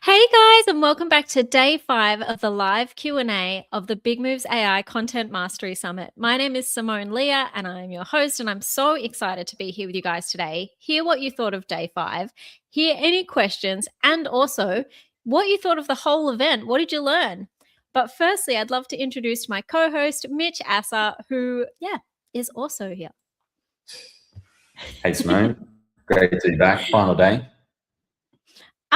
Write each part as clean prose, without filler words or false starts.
Hey guys, and welcome back to day 5 of the live Q&A of the Big Moves AI Content Mastery Summit. My name is Simone Leah and I'm your host, and I'm so excited to be here with you guys today. Hear what you thought of day 5, hear any questions, and also what you thought of the whole event. What did you learn? But firstly, I'd love to introduce my co-host, Mitch Asser, who, is also here. Hey Simone, great to be back. Final day.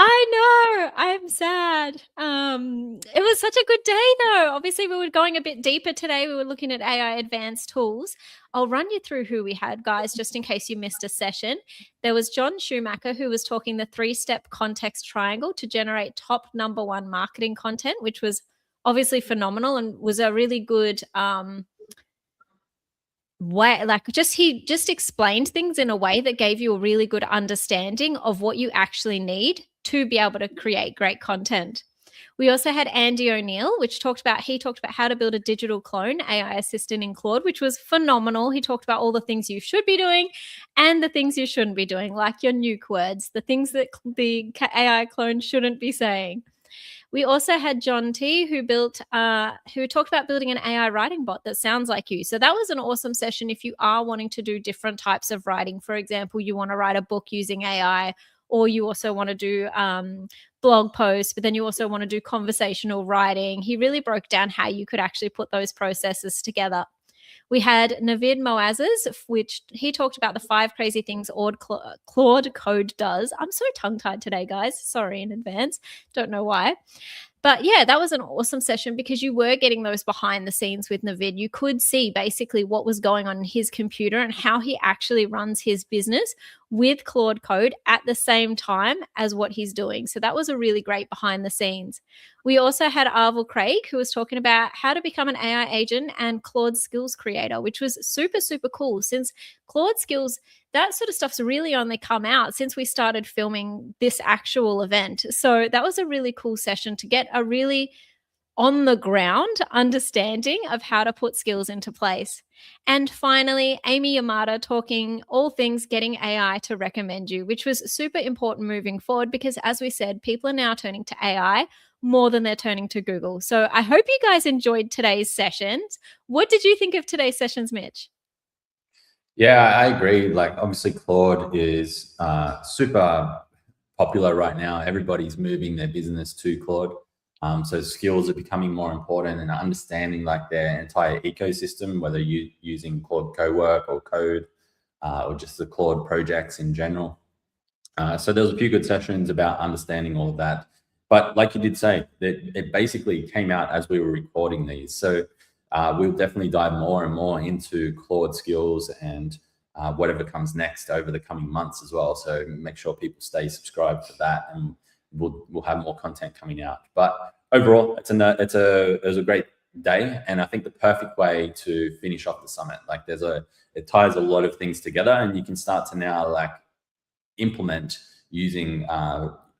I know, I'm sad. It was such a good day though. Obviously, we were going a bit deeper today. We were looking at AI advanced tools. I'll run you through who we had, guys, just in case you missed a session. There was John Schumacher, who was talking the 3-step context triangle to generate top #1 marketing content, which was obviously phenomenal and was a really good way. He just explained things in a way that gave you a really good understanding of what you actually need to be able to create great content. We also had Andy O'Neill, he talked about how to build a digital clone AI assistant in Claude, which was phenomenal. He talked about all the things you should be doing and the things you shouldn't be doing, like your nuke words, the things that the AI clone shouldn't be saying. We also had John T, who talked about building an AI writing bot that sounds like you. So that was an awesome session if you are wanting to do different types of writing. For example, you want to write a book using AI, or you also want to do blog posts, but then you also want to do conversational writing. He really broke down how you could actually put those processes together. We had Navid Moazzez, which he talked about the 5 crazy things Claude Code does. I'm so tongue-tied today, guys. Sorry in advance. Don't know why. But yeah, that was an awesome session because you were getting those behind the scenes with Navid. You could see basically what was going on in his computer and how he actually runs his business with Claude Code at the same time as what he's doing. So that was a really great behind the scenes. We also had Arvel Craig, who was talking about how to become an AI agent and Claude skills creator, which was super, super cool since Claude skills, that sort of stuff's really only come out since we started filming this actual event. So that was a really cool session to get a really on the ground understanding of how to put skills into place. And finally, Amy Yamada talking all things getting AI to recommend you, which was super important moving forward because, as we said, people are now turning to AI more than they're turning to Google. So I hope you guys enjoyed today's sessions. What did you think of today's sessions, Mitch? Yeah, I agree. Like, obviously, Claude is super popular right now. Everybody's moving their business to Claude. So skills are becoming more important, and understanding like their entire ecosystem, whether you're using Claude Cowork or Code or just the Claude projects in general. So there was a few good sessions about understanding all of that. But like you did say, that it basically came out as we were recording these. So we'll definitely dive more and more into Claude skills and whatever comes next over the coming months as well. So make sure people stay subscribed to that, and we'll have more content coming out. But overall, it was a great day, and I think the perfect way to finish off the summit. Like it ties a lot of things together, and you can start to now like implement using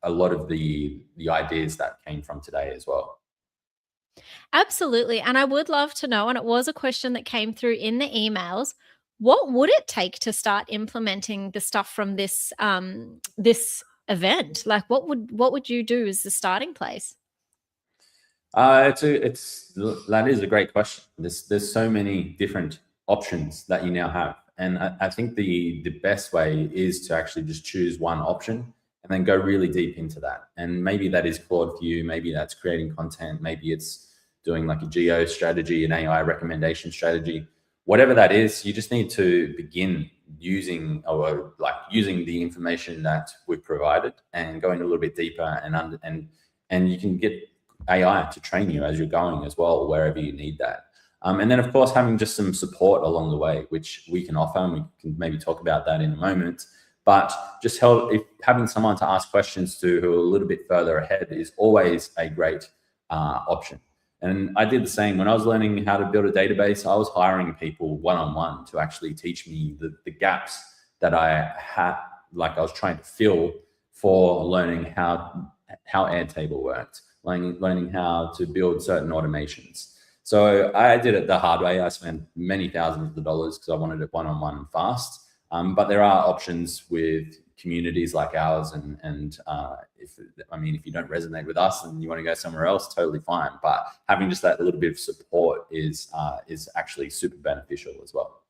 a lot of the ideas that came from today as well. Absolutely. And I would love to know, and it was a question that came through in the emails, what would it take to start implementing the stuff from this event? Like what would you do as the starting place? That is a great question. There's so many different options that you now have, and I think the best way is to actually just choose one option and then go really deep into that. And maybe that is Claude for you. Maybe that's creating content. Maybe it's doing like a geo strategy, an AI recommendation strategy. Whatever that is, you just need to begin using using the information that we've provided and going a little bit deeper, and you can get AI to train you as you're going as well, wherever you need that. And then, of course, having just some support along the way, which we can offer, and we can maybe talk about that in a moment. But just having someone to ask questions to who are a little bit further ahead is always a great option. And I did the same. When I was learning how to build a database, I was hiring people one-on-one to actually teach me the gaps that I had, like I was trying to fill for learning how Airtable worked, learning how to build certain automations. So I did it the hard way. I spent many thousands of dollars because I wanted it one-on-one and fast. But there are options with communities like ours. And if you don't resonate with us and you want to go somewhere else, totally fine. But having just that little bit of support is actually super beneficial as well.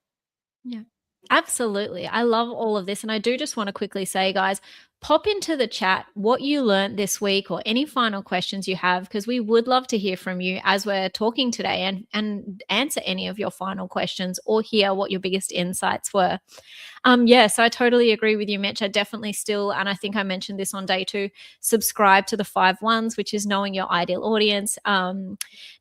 Yeah, absolutely. I love all of this. And I do just want to quickly say, guys, pop into the chat what you learned this week or any final questions you have, because we would love to hear from you as we're talking today, and answer any of your final questions or hear what your biggest insights were. So I totally agree with you, Mitch. I definitely still, and I think I mentioned this on day 2, subscribe to the 5 ones, which is knowing your ideal audience,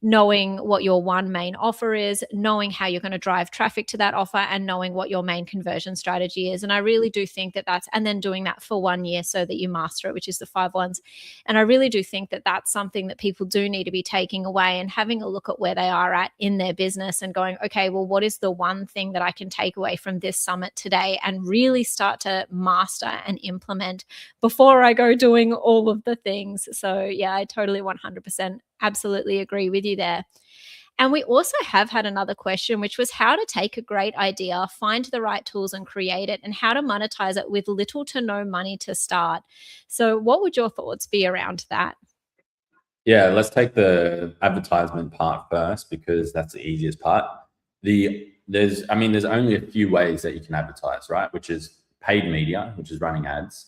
knowing what your one main offer is, knowing how you're going to drive traffic to that offer, and knowing what your main conversion strategy is. And I really do think that and then doing that for 1 year so that you master it, which is the 5 ones. And I really do think that that's something that people do need to be taking away and having a look at where they are at in their business and going, okay, well, what is the one thing that I can take away from this summit today and really start to master and implement before I go doing all of the things. So yeah, I totally 100% absolutely agree with you there. And we also have had another question, which was how to take a great idea, find the right tools and create it, and how to monetize it with little to no money to start. So what would your thoughts be around that? Yeah, let's take the advertisement part first, because that's the easiest part. There's only a few ways that you can advertise, right? Which is paid media, which is running ads,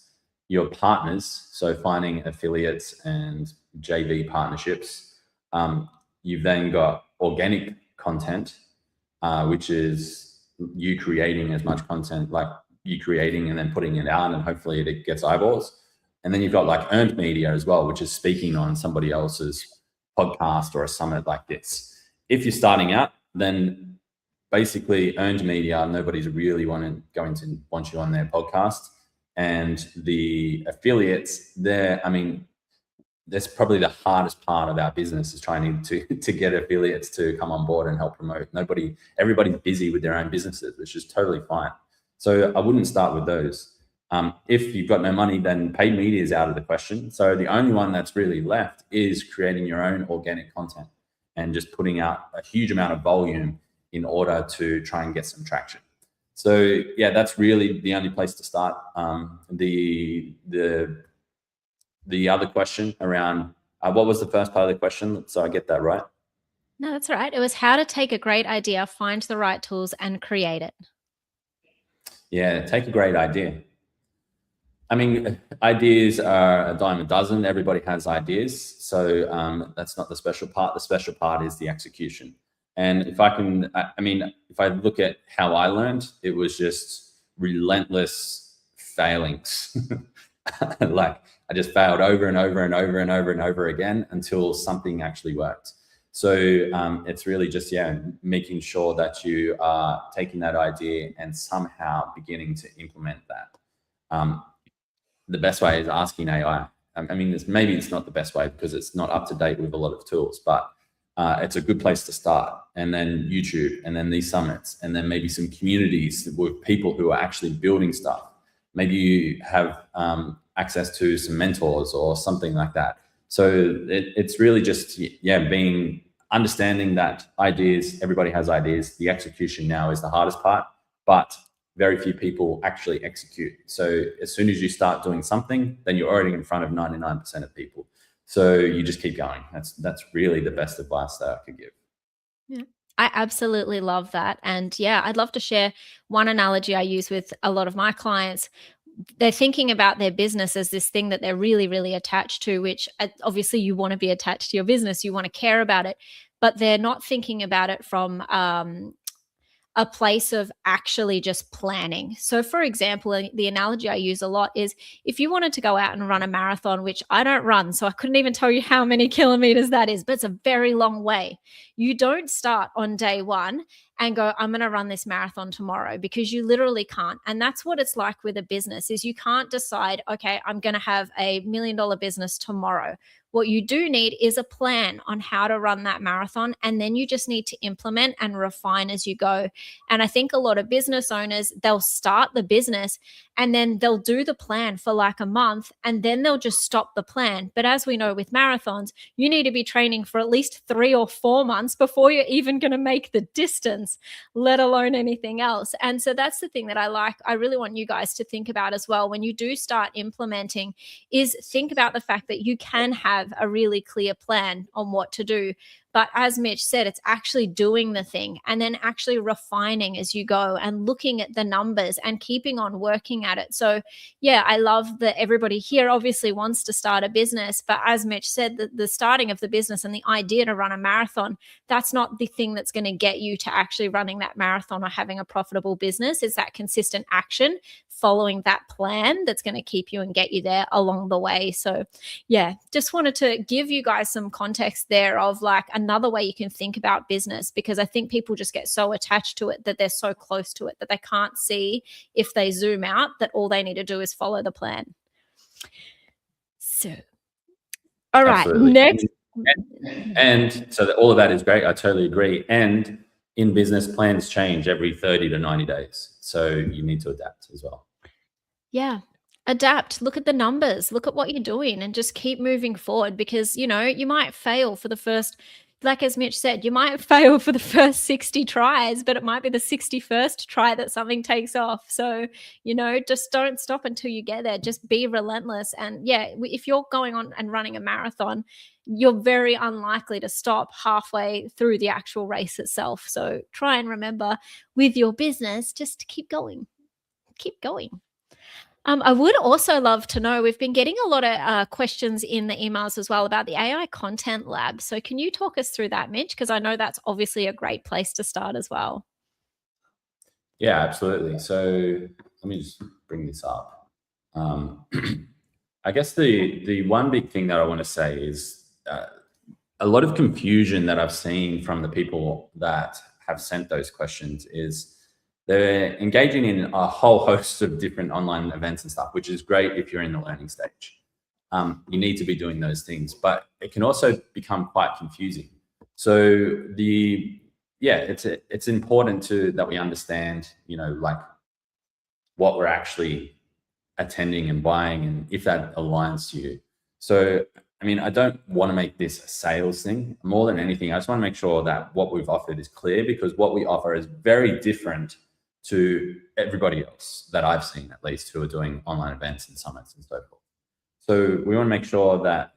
your partners, so finding affiliates and JV partnerships. You've then got organic content, which is you creating as much content, like you creating and then putting it out, and hopefully it gets eyeballs. And then you've got like earned media as well, which is speaking on somebody else's podcast or a summit like this. If you're starting out, then basically earned media, nobody's really going to want you on their podcast. And the affiliates, that's probably the hardest part of our business, is trying to get affiliates to come on board and help promote. Everybody's busy with their own businesses, which is totally fine. So I wouldn't start with those. If you've got no money, then paid media is out of the question. So the only one that's really left is creating your own organic content and just putting out a huge amount of volume in order to try and get some traction. So yeah, that's really the only place to start. The other question around what was the first part of the question? So I get that right. No, that's all right. It was how to take a great idea, find the right tools, and create it. Yeah, take a great idea. Ideas are a dime a dozen. Everybody has ideas. So that's not the special part. The special part is the execution. And if I look at how I learned, it was just relentless failings. Like I just failed over and over and over and over and over again until something actually worked. So it's really just, making sure that you are taking that idea and somehow beginning to implement that. The best way is asking AI. Maybe it's not the best way because it's not up to date with a lot of tools, but it's a good place to start. And then YouTube, and then these summits, and then maybe some communities with people who are actually building stuff. Maybe you have access to some mentors or something like that. So it's really just, understanding that everybody has ideas. The execution now is the hardest part, but very few people actually execute. So as soon as you start doing something, then you're already in front of 99% of people. So you just keep going. That's really the best advice that I could give. Yeah, I absolutely love that. And yeah, I'd love to share one analogy I use with a lot of my clients. They're thinking about their business as this thing that they're really, really attached to, which obviously you want to be attached to your business. You want to care about it, but they're not thinking about it from a place of actually just planning. So for example, the analogy I use a lot is if you wanted to go out and run a marathon, which I don't run, so I couldn't even tell you how many kilometers that is, but it's a very long way. You don't start on day 1 and go, I'm going to run this marathon tomorrow, because you literally can't. And that's what it's like with a business, is you can't decide, okay, I'm going to have $1 million business tomorrow. What you do need is a plan on how to run that marathon. And then you just need to implement and refine as you go. And I think a lot of business owners, they'll start the business and then they'll do the plan for like a month and then they'll just stop the plan. But as we know with marathons, you need to be training for at least 3 or 4 months before you're even going to make the distance. business, let alone anything else. And so that's the thing that I really want you guys to think about as well when you do start implementing, is think about the fact that you can have a really clear plan on what to do. But as Mitch said, it's actually doing the thing and then actually refining as you go and looking at the numbers and keeping on working at it. So yeah, I love that everybody here obviously wants to start a business, but as Mitch said, the starting of the business and the idea to run a marathon, that's not the thing that's going to get you to actually running that marathon or having a profitable business. It's that consistent action following that plan that's going to keep you and get you there along the way. So yeah, just wanted to give you guys some context there of like another way you can think about business, because I think people just get so attached to it that they're so close to it that they can't see, if they zoom out, that all they need to do is follow the plan. So all right, Absolutely. next. And so all of that is great. I totally agree. And in business, plans change every 30 to 90 days. So you need to adapt as well. Yeah. Adapt. Look at the numbers. Look at what you're doing and just keep moving forward, because, you know, you might fail for the first, like as Mitch said, you might fail for the first 60 tries, but it might be the 61st try that something takes off. So, you know, just don't stop until you get there. Just be relentless. And yeah, if you're going on and running a marathon, you're very unlikely to stop halfway through the actual race itself. So try and remember with your business, just to keep going. Keep going. I would also love to know, we've been getting a lot of questions in the emails as well about the AI Content Lab. So can you talk us through that, Mitch? Because I know that's obviously a great place to start as well. Yeah, absolutely. So let me just bring this up. I guess the one big thing that I want to say is a lot of confusion that I've seen from the people that have sent those questions is they're engaging in a whole host of different online events and stuff, which is great if you're in the learning stage. You need to be doing those things, but it can also become quite confusing. So it's important that we understand, you know, like what we're actually attending and buying, and if that aligns to you. So, I mean, I don't want to make this a sales thing. More than anything, I just want to make sure that what we've offered is clear, because what we offer is very different to everybody else that I've seen, at least, who are doing online events and summits and so forth. So we want to make sure that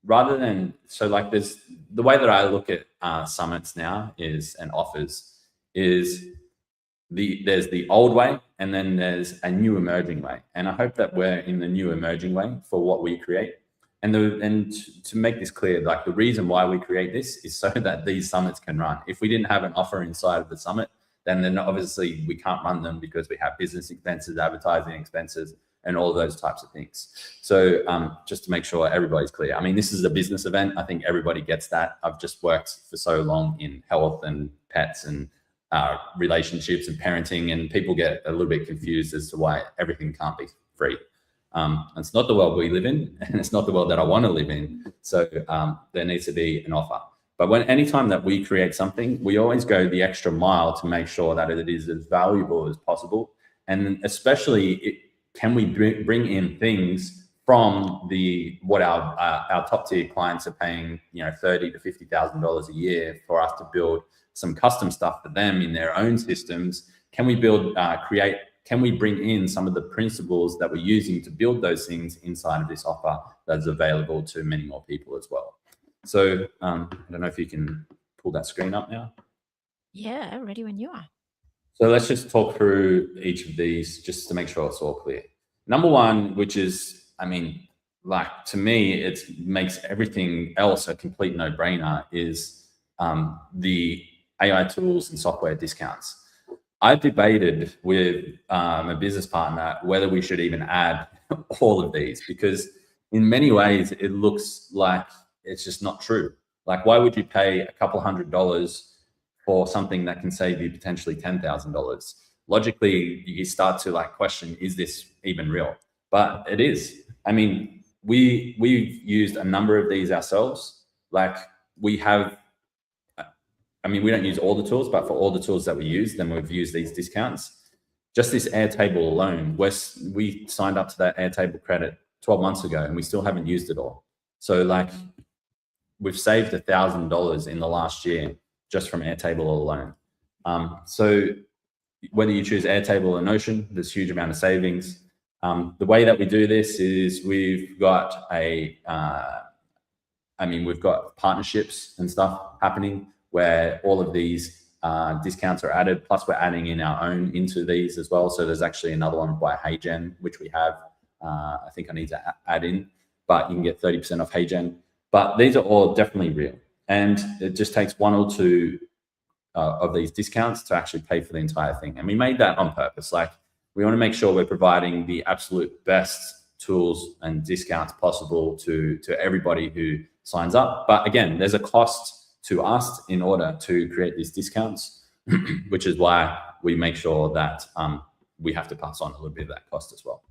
rather than, so like there's, the way that I look at summits now is, and offers, is there's the old way and then there's a new emerging way. And I hope that we're in the new emerging way for what we create. And to make this clear, like the reason why we create this is so that these summits can run. If we didn't have an offer inside of the summit, then obviously we can't run them, because we have business expenses, advertising expenses, and all of those types of things. So just to make sure everybody's clear. I mean, this is a business event. I think everybody gets that. I've just worked for so long in health and pets and relationships and parenting, and people get a little bit confused as to why everything can't be free. It's not the world we live in, and it's not the world that I want to live in. So there needs to be an offer. But anytime that we create something, we always go the extra mile to make sure that it is as valuable as possible. And especially, can we bring in things from what our top tier clients are paying, you know, $30,000 to $50,000 a year for us to build some custom stuff for them in their own systems? Can we can we bring in some of the principles that we're using to build those things inside of this offer that's available to many more people as well? So I don't know if you can pull that screen up now. Yeah, ready when you are. So let's just talk through each of these just to make sure it's all clear. Number one, which is, I mean, like to me, it makes everything else a complete no-brainer, is the AI tools and software discounts. I've debated with a business partner whether we should even add all of these, because in many ways it looks like it's just not true. Like, why would you pay a couple $100 for something that can save you potentially $10,000? Logically, you start to like question, is this even real? But it is. I mean, we've used a number of these ourselves. Like we have, I mean, we don't use all the tools, but for all the tools that we use, then we've used these discounts. Just this Airtable alone, we signed up to that Airtable credit 12 months ago and we still haven't used it all. So like we've saved $1,000 in the last year just from Airtable alone. So whether you choose Airtable or Notion, there's a huge amount of savings. The way that we do this is we've got we've got partnerships and stuff happening where all of these discounts are added, plus we're adding in our own into these as well. So there's actually another one by HeyGen, which we have, I think I need to add in, but you can get 30% off HeyGen. But these are all definitely real. And it just takes one or two of these discounts to actually pay for the entire thing. And we made that on purpose. Like, we want to make sure we're providing the absolute best tools and discounts possible to everybody who signs up. But again, there's a cost to us in order to create these discounts, which is why we make sure that we have to pass on a little bit of that cost as well.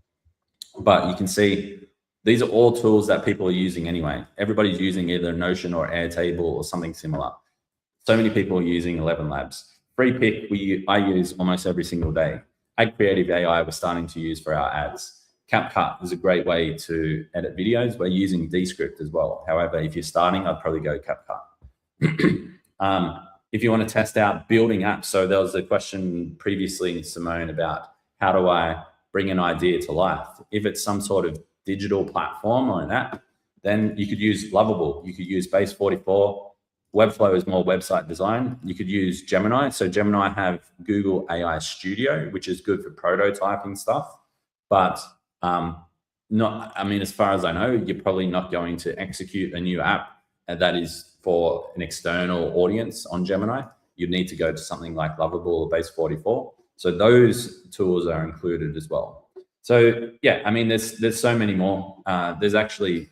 But you can see these are all tools that people are using anyway. Everybody's using either Notion or Airtable or something similar. So many people are using 11 Labs. Freepik, I use almost every single day. Ad Creative AI we're starting to use for our ads. CapCut is a great way to edit videos. We're using Descript as well. However, if you're starting, I'd probably go CapCut. If you want to test out building apps, so there was a question previously, Simone, about how do I bring an idea to life? If it's some sort of digital platform or an app, then you could use Lovable. You could use Base44. Webflow is more website design. You could use Gemini. So Gemini have Google AI Studio, which is good for prototyping stuff. But as far as I know, you're probably not going to execute a new app that is for an external audience on Gemini. You'd need to go to something like Lovable or Base44. So those tools are included as well. So yeah, there's so many more. There's actually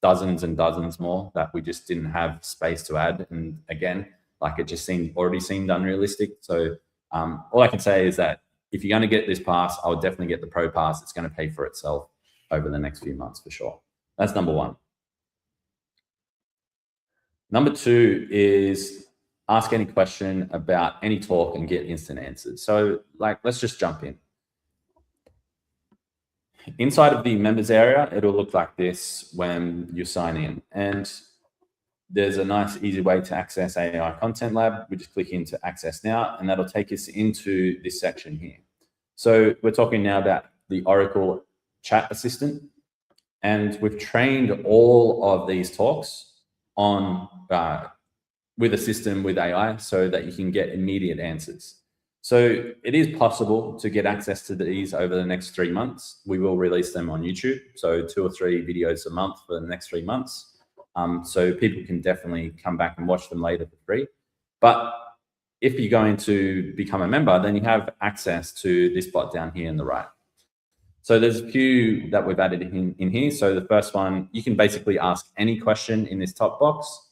dozens and dozens more that we just didn't have space to add. And again, like, it just already seemed unrealistic. So all I can say is that if you're going to get this pass, I would definitely get the Pro Pass. It's going to pay for itself over the next few months for sure. That's number one. Number two is ask any question about any talk and get instant answers. So let's just jump in. Inside of the members area, it'll look like this when you sign in. And there's a nice, easy way to access AI Content Lab. We just click into Access Now, and that'll take us into this section here. So we're talking now about the Oracle Chat Assistant. And we've trained all of these talks on with a system with AI so that you can get immediate answers. So it is possible to get access to these over the next 3 months. We will release them on YouTube. So 2 or 3 videos a month for the next 3 months. So people can definitely come back and watch them later for free. But if you're going to become a member, then you have access to this bot down here on the right. So there's a few that we've added in here. So the first one, you can basically ask any question in this top box.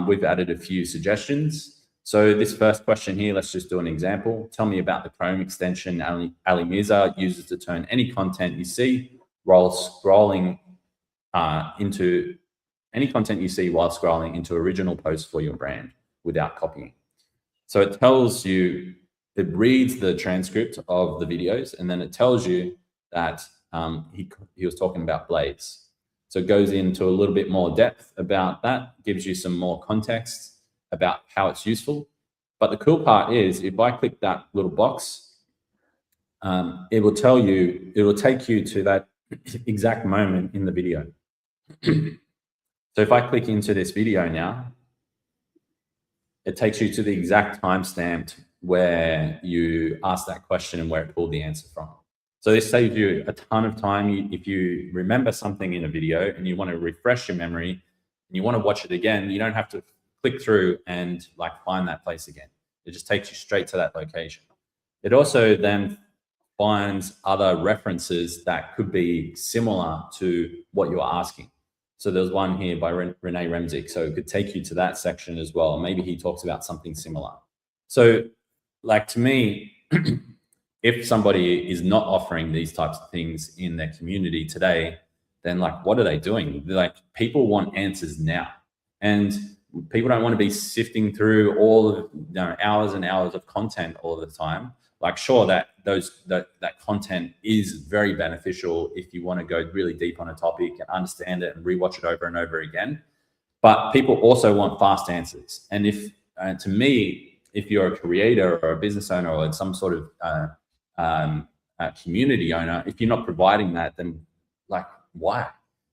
We've added a few suggestions. So this first question here, let's just do an example. Tell me about the Chrome extension Ali Mirza uses to turn any content you see while scrolling into original posts for your brand without copying. So it tells you, it reads the transcript of the videos, and then it tells you that he was talking about blades. So it goes into a little bit more depth about that, gives you some more context about how it's useful. But the cool part is, if I click that little box, it will take you to that exact moment in the video. So if I click into this video now, it takes you to the exact timestamp where you asked that question and where it pulled the answer from. So this saves you a ton of time. If you remember something in a video and you want to refresh your memory and you want to watch it again, you don't have to click through and find that place again. It just takes you straight to that location. It also then finds other references that could be similar to what you're asking. So there's one here by Renee Remzik. So it could take you to that section as well. Maybe he talks about something similar. So to me, if somebody is not offering these types of things in their community today, then what are they doing? People want answers now. And people don't want to be sifting through all of hours and hours of content all the time. Sure, that content is very beneficial if you want to go really deep on a topic and understand it and rewatch it over and over again. But people also want fast answers. And if to me, if you're a creator or a business owner or some sort of a community owner, if you're not providing that, then like, why?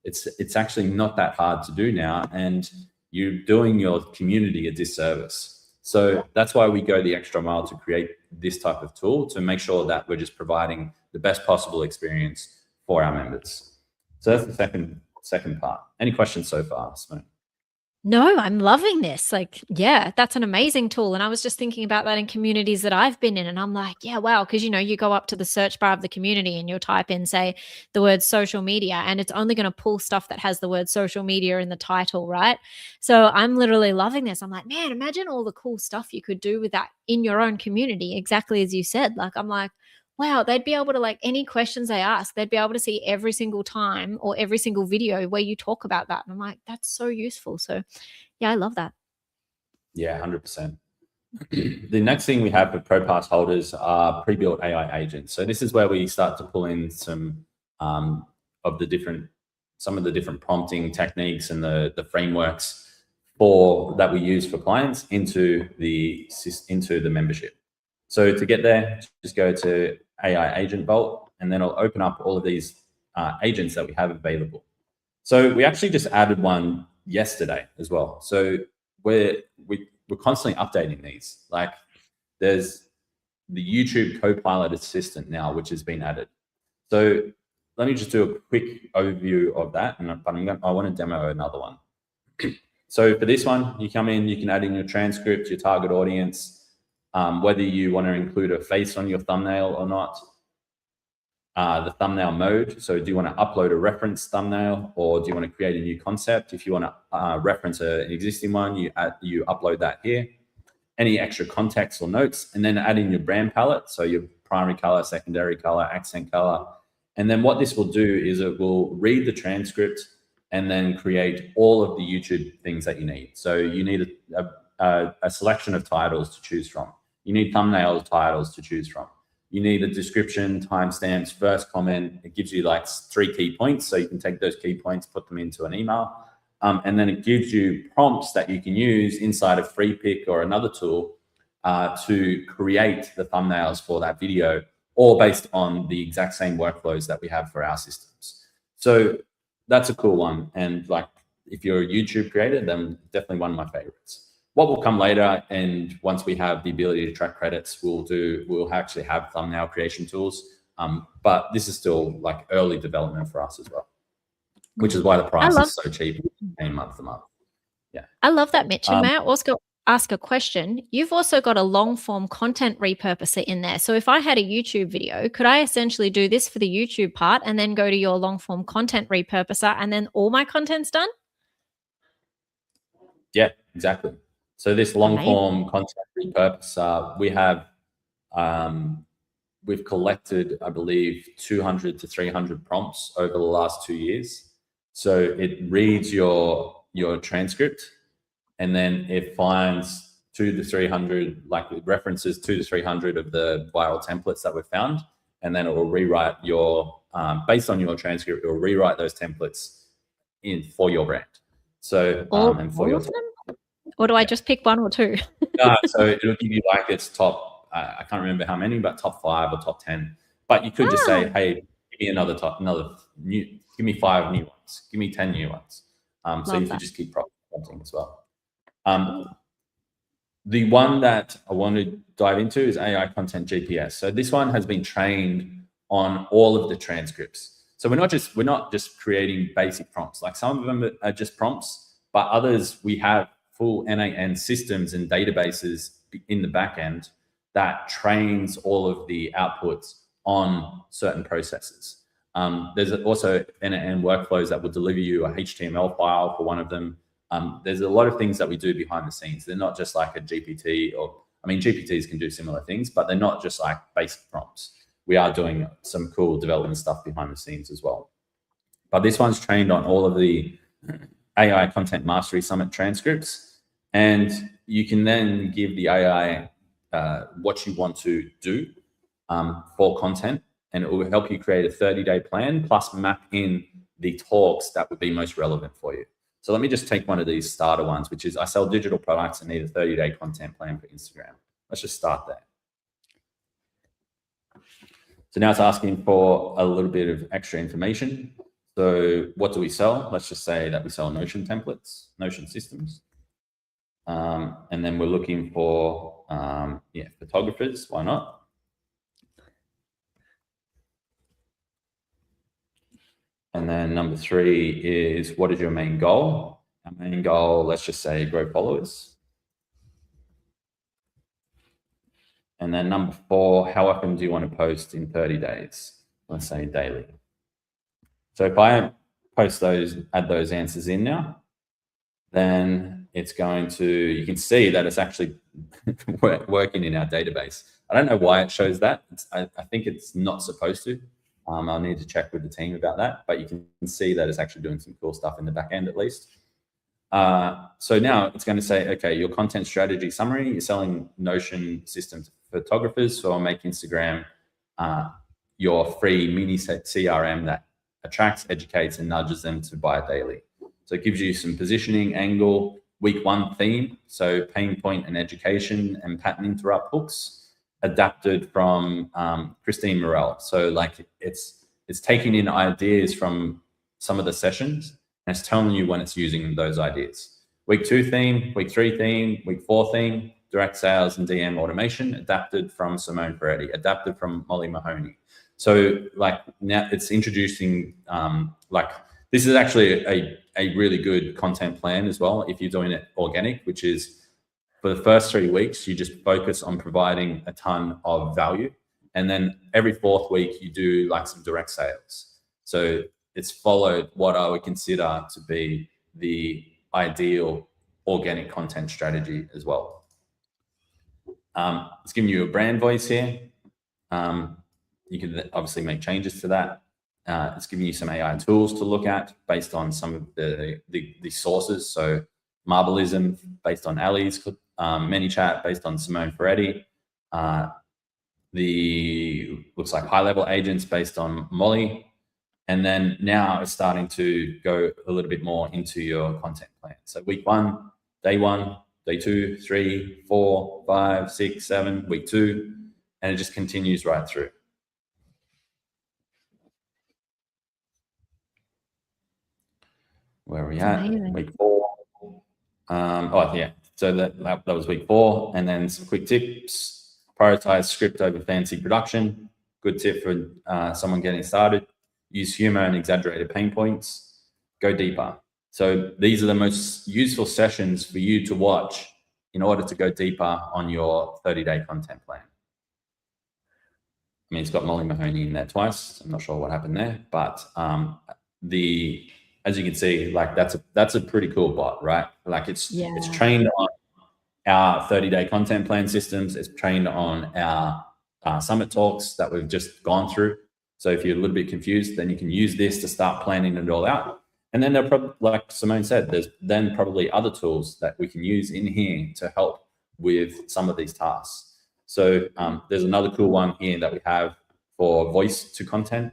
It's actually not that hard to do now, and you're doing your community a disservice. So that's why we go the extra mile to create this type of tool, to make sure that we're just providing the best possible experience for our members. So that's the second part. Any questions so far, Simone? No, I'm loving this. Like, yeah, that's an amazing tool. And I was just thinking about that in communities that I've been in. And I'm like, yeah, wow. Because, you go up to the search bar of the community and you'll type in, say, the word social media, and it's only going to pull stuff that has the word social media in the title, right? So I'm literally loving this. I'm like, man, imagine all the cool stuff you could do with that in your own community, exactly as you said. Like, I'm like, wow, they'd be able to, like, any questions they ask, they'd be able to see every single time or every single video where you talk about that. And I'm like, that's so useful. So yeah, I love that. Yeah, 100%. The next thing we have for ProPass holders are pre-built AI agents. So this is where we start to pull in some of the different prompting techniques and the frameworks that we use for clients into the membership. So to get there, just go to AI Agent Vault, and then it'll open up all of these agents that we have available. So we actually just added one yesterday as well. So we're constantly updating these. Like, there's the YouTube Copilot Assistant now, which has been added. So let me just do a quick overview of that, but I want to demo another one. So for this one, you come in, you can add in your transcript, your target audience, whether you want to include a face on your thumbnail or not, the thumbnail mode. So do you want to upload a reference thumbnail, or do you want to create a new concept? If you want to reference an existing one, you upload that here. Any extra context or notes, and then add in your brand palette. So your primary color, secondary color, accent color. And then what this will do is it will read the transcript and then create all of the YouTube things that you need. So you need a selection of titles to choose from. You need thumbnail titles to choose from. You need a description, timestamps, first comment. It gives you like 3 key points. So you can take those key points, put them into an email. And then it gives you prompts that you can use inside of FreePic or another tool to create the thumbnails for that video, all based on the exact same workflows that we have for our systems. So that's a cool one. And like, if you're a YouTube creator, then definitely one of my favorites. What will come later, and once we have the ability to track credits, we'll actually have thumbnail creation tools. But this is still like early development for us as well, which is why the price is so cheap, paying month to month. Yeah, I love that, Mitch. And may I also ask a question? You've also got a long form content repurposer in there. So if I had a YouTube video, could I essentially do this for the YouTube part and then go to your long form content repurposer, and then all my content's done? Yeah, exactly. So this long form content repurposer, we've collected, I believe, 200 to 300 prompts over the last 2 years. So it reads your transcript, and then it finds 200 to 300, like it references 200 to 300 of the viral templates that we've found, and then it will rewrite based on your transcript, it will rewrite those templates for your brand. So and for your. Or do I just pick 1 or 2? No, so it'll give you like its top, I can't remember how many, but top 5 or top 10. But you could just say, hey, give me give me 5 new ones, give me 10 new ones. So you could just keep prompting as well. The one that I want to dive into is AI Content GPS. So this one has been trained on all of the transcripts. So we're not just creating basic prompts. Like, some of them are just prompts, but others we have full end-to-end systems and databases in the back end that trains all of the outputs on certain processes. There's also end-to-end workflows that will deliver you a HTML file for one of them. There's a lot of things that we do behind the scenes. They're not just like a GPT, GPTs can do similar things, but they're not just like basic prompts. We are doing some cool development stuff behind the scenes as well. But this one's trained on all of the AI Content Mastery Summit transcripts. And you can then give the AI what you want to do for content, and it will help you create a 30-day plan, plus map in the talks that would be most relevant for you. So let me just take one of these starter ones, which is I sell digital products and need a 30-day content plan for Instagram. Let's just start there. So now it's asking for a little bit of extra information. So what do we sell? Let's just say that we sell Notion templates, Notion systems. And then we're looking for, photographers. Why not? And then number 3 is, what is your main goal? Our main goal, let's just say, grow followers. And then number 4, how often do you want to post in 30 days? Let's say daily. So if I post those, add those answers in now, then it's going to, you can see that it's actually working in our database. I don't know why it shows that. I think it's not supposed to. I'll need to check with the team about that, but you can see that it's actually doing some cool stuff in the back end at least. So now it's going to say, okay, your content strategy summary, you're selling Notion systems to photographers, so I'll make Instagram your free mini CRM that attracts, educates, and nudges them to buy daily. So it gives you some positioning, angle, week 1 theme, so pain point and education and pattern interrupt hooks, adapted from Christine Morel. So like it's taking in ideas from some of the sessions and it's telling you when it's using those ideas. Week 2 theme, week 3 theme, week 4 theme, direct sales and DM automation, adapted from Simone Ferretti, adapted from Molly Mahoney. So like now it's introducing, this is actually a really good content plan as well if you're doing it organic, which is for the first 3 weeks, you just focus on providing a ton of value. And then every 4th week, you do like some direct sales. So it's followed what I would consider to be the ideal organic content strategy as well. It's giving you a brand voice here. You can obviously make changes to that. It's giving you some AI tools to look at based on some of the sources. So Marbleism based on Ali's, ManyChat based on Simone Ferretti. Looks like high level agents based on Molly. And then now it's starting to go a little bit more into your content plan. So week 1, day 1, day 2, 3, 4, 5, 6, 7, week 2, and it just continues right through. Where are we at? Amazing. Week 4. So that was week 4. And then some quick tips: prioritize script over fancy production. Good tip for someone getting started. Use humor and exaggerated pain points. Go deeper. So these are the most useful sessions for you to watch in order to go deeper on your 30-day content plan. I mean, it's got Molly Mahoney in there twice. I'm not sure what happened there, but as you can see, like that's a pretty cool bot, right? Like it's trained on our 30-day content plan systems. It's trained on our summit talks that we've just gone through. So if you're a little bit confused, then you can use this to start planning it all out. And then there'll probably, like Simone said, there's then probably other tools that we can use in here to help with some of these tasks. So there's another cool one here that we have for voice to content.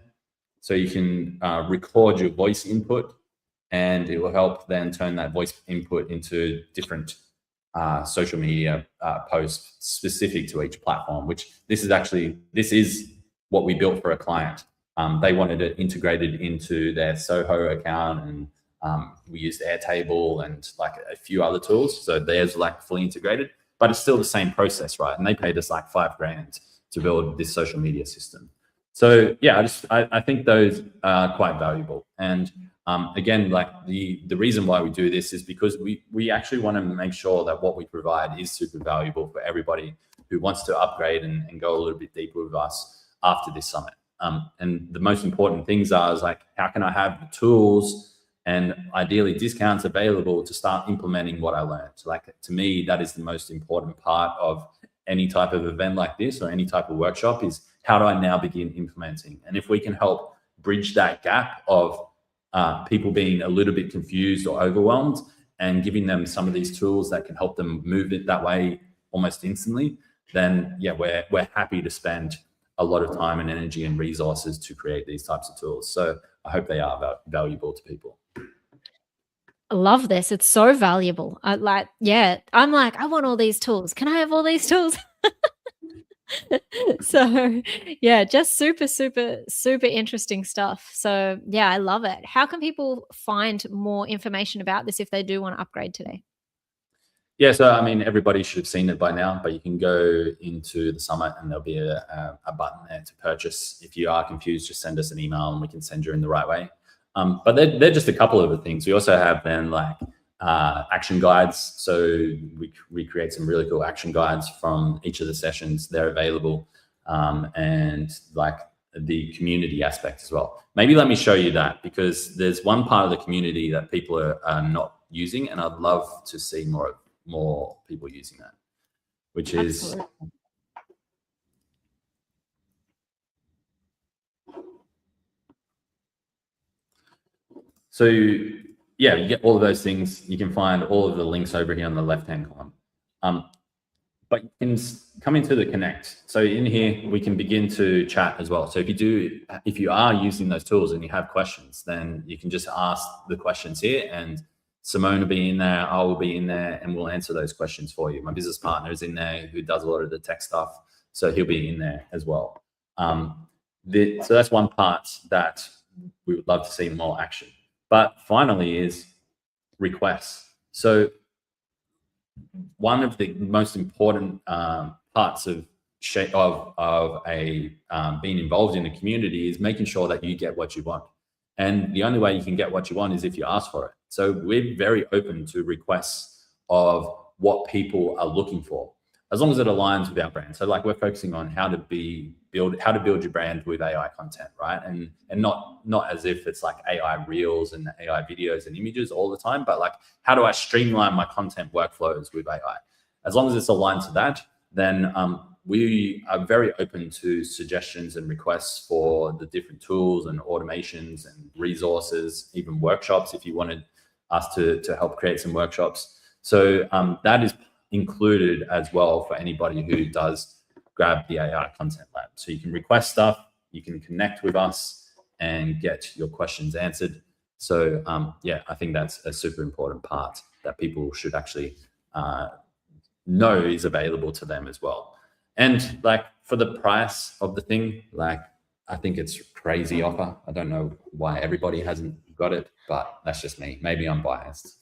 So you can record your voice input and it will help then turn that voice input into different social media posts specific to each platform, which this is what we built for a client. They wanted it integrated into their Soho account, and we used Airtable and like a few other tools. So theirs like fully integrated, but it's still the same process, right? And they paid us like $5,000 to build this social media system. So yeah, I think those are quite valuable. And again, like the reason why we do this is because we actually want to make sure that what we provide is super valuable for everybody who wants to upgrade and go a little bit deeper with us after this summit. And the most important things is like, how can I have the tools and ideally discounts available to start implementing what I learned? Like, to me, that is the most important part of any type of event like this or any type of workshop is, how do I now begin implementing? And if we can help bridge that gap of people being a little bit confused or overwhelmed and giving them some of these tools that can help them move it that way almost instantly, then yeah, we're happy to spend a lot of time and energy and resources to create these types of tools. So I hope they are valuable to people. I love this. It's so valuable. I'm like, I want all these tools. Can I have all these tools? So, yeah, just super, super, super interesting stuff. So, yeah, I love it. How can people find more information about this if they do want to upgrade today? Yeah, so I mean, everybody should have seen it by now, but you can go into the summit and there'll be a button there to purchase. If you are confused, just send us an email and we can send you in the right way. But they're just a couple of the things. We also have then like action guides. So we create some really cool action guides from each of the sessions. They're available, and like the community aspect as well. Maybe let me show you that, because there's one part of the community that people are not using, and I'd love to see more people using that, which is Absolutely. so yeah, you get all of those things. You can find all of the links over here on the left-hand column. But you can come into the Connect. So in here, we can begin to chat as well. So if you are using those tools and you have questions, then you can just ask the questions here, and Simone will be in there, I will be in there, and we'll answer those questions for you. My business partner is in there who does a lot of the tech stuff, so he'll be in there as well. So that's one part that we would love to see more action. But finally is requests. So one of the most important parts of being involved in a community is making sure that you get what you want. And the only way you can get what you want is if you ask for it. So we're very open to requests of what people are looking for, as long as it aligns with our brand. So like, we're focusing on how to build your brand with AI content, right? And not as if it's like AI reels and AI videos and images all the time, but like, how do I streamline my content workflows with AI? As long as it's aligned to that, then we are very open to suggestions and requests for the different tools and automations and resources, even workshops, if you wanted us to help create some workshops. So that is included as well for anybody who does grab the AI Content Lab. So you can request stuff, you can connect with us and get your questions answered. So yeah, I think that's a super important part that people should actually know is available to them as well. And like, for the price of the thing, like, I think it's crazy offer. I don't know why everybody hasn't got it, but that's just me. Maybe I'm biased.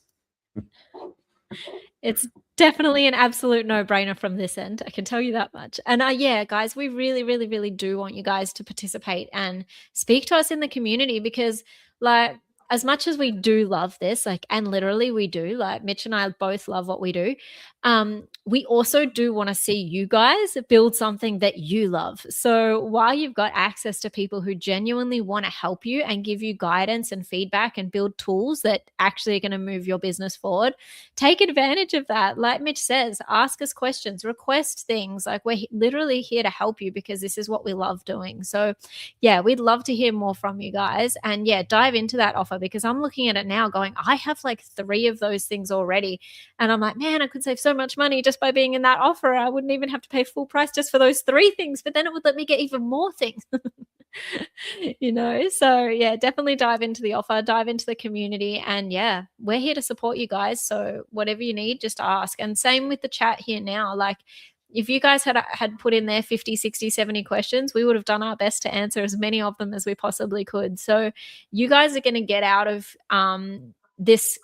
It's definitely an absolute no-brainer from this end. I can tell you that much. And yeah, guys, we really, really, really do want you guys to participate and speak to us in the community, because like, as much as we do love this, like, and literally we do, like Mitch and I both love what we do. We also do want to see you guys build something that you love. So while you've got access to people who genuinely want to help you and give you guidance and feedback and build tools that actually are going to move your business forward, take advantage of that. Like Mitch says, ask us questions, request things. Like, we're literally here to help you, because this is what we love doing. So yeah, we'd love to hear more from you guys. And yeah, dive into that offer, because I'm looking at it now going, I have like 3 of those things already. And I'm like, man, I could save so much money just by being in that offer. I wouldn't even have to pay full price just for those 3 things, but then it would let me get even more things. So yeah, definitely dive into the offer, dive into the community, and yeah, we're here to support you guys. So whatever you need, just ask. And same with the chat here now. Like, if you guys had put in there 50, 60, 70 questions, we would have done our best to answer as many of them as we possibly could. So you guys are going to get out of this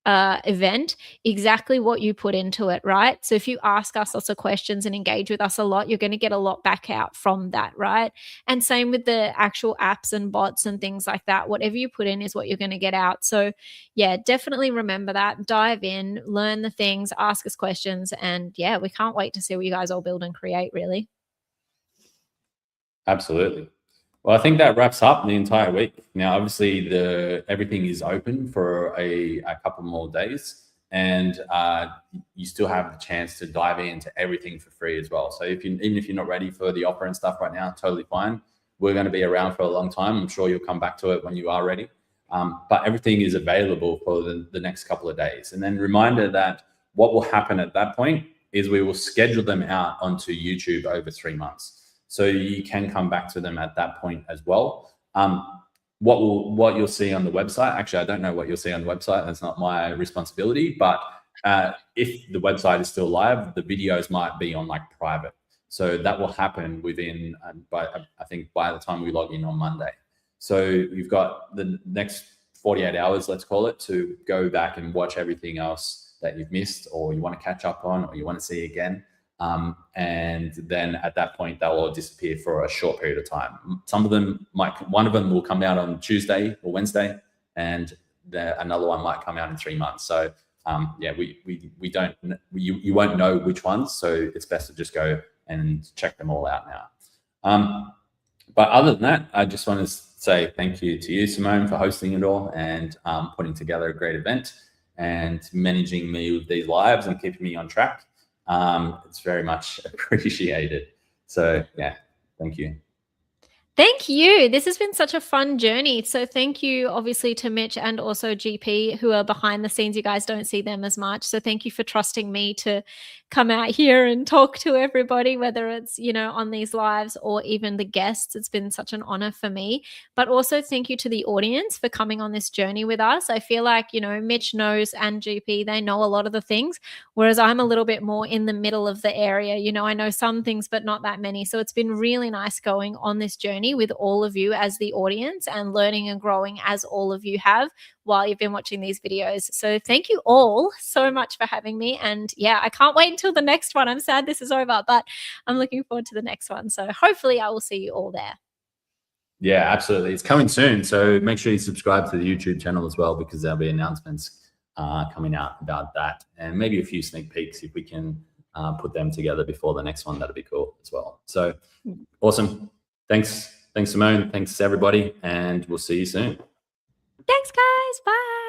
event exactly what you put into it, right? So if you ask us lots of questions and engage with us a lot, you're going to get a lot back out from that, right? And same with the actual apps and bots and things like that. Whatever you put in is what you're going to get out. So yeah, definitely remember that. Dive in, learn the things, ask us questions, and yeah, we can't wait to see what you guys all build and create, really. Absolutely. Well, I think that wraps up the entire week. Now, obviously, everything is open for a couple more days, and you still have the chance to dive into everything for free as well. So even if you're not ready for the offer and stuff right now, totally fine. We're going to be around for a long time. I'm sure you'll come back to it when you are ready. But everything is available for the next couple of days. And then reminder that what will happen at that point is we will schedule them out onto YouTube over 3 months. So you can come back to them at that point as well. what you'll see on the website. Actually, I don't know what you'll see on the website. That's not my responsibility. But if the website is still live, the videos might be on like private. So that will happen within, I think by the time we log in on Monday. So you've got the next 48 hours, let's call it, to go back and watch everything else that you've missed or you want to catch up on or you want to see again. And then at that point, they'll all disappear for a short period of time. Some of them one of them will come out on Tuesday or Wednesday, and another one might come out in 3 months. So yeah, we don't, you won't know which ones. So it's best to just go and check them all out now. But other than that, I just want to say thank you to you, Simone, for hosting it all and putting together a great event and managing me with these lives and keeping me on track. It's very much appreciated. So yeah, thank you. Thank you. This has been such a fun journey. So thank you, obviously, to Mitch and also GP, who are behind the scenes. You guys don't see them as much. So thank you for trusting me to come out here and talk to everybody, whether it's, you know, on these lives or even the guests. It's been such an honor for me. But also thank you to the audience for coming on this journey with us. I feel like, you know, Mitch knows and GP, they know a lot of the things, whereas I'm a little bit more in the middle of the area. You know, I know some things, but not that many. So it's been really nice going on this journey with all of you as the audience and learning and growing as all of you have while you've been watching these videos. So thank you all so much for having me. And yeah, I can't wait until the next one. I'm sad this is over, but I'm looking forward to the next one. So hopefully I will see you all there. Yeah, absolutely. It's coming soon. So make sure you subscribe to the YouTube channel as well, because there'll be announcements coming out about that, and maybe a few sneak peeks if we can put them together before the next one. That'd be cool as well. So awesome. Thanks, Simone. Thanks everybody, and we'll see you soon. Thanks, guys. Bye.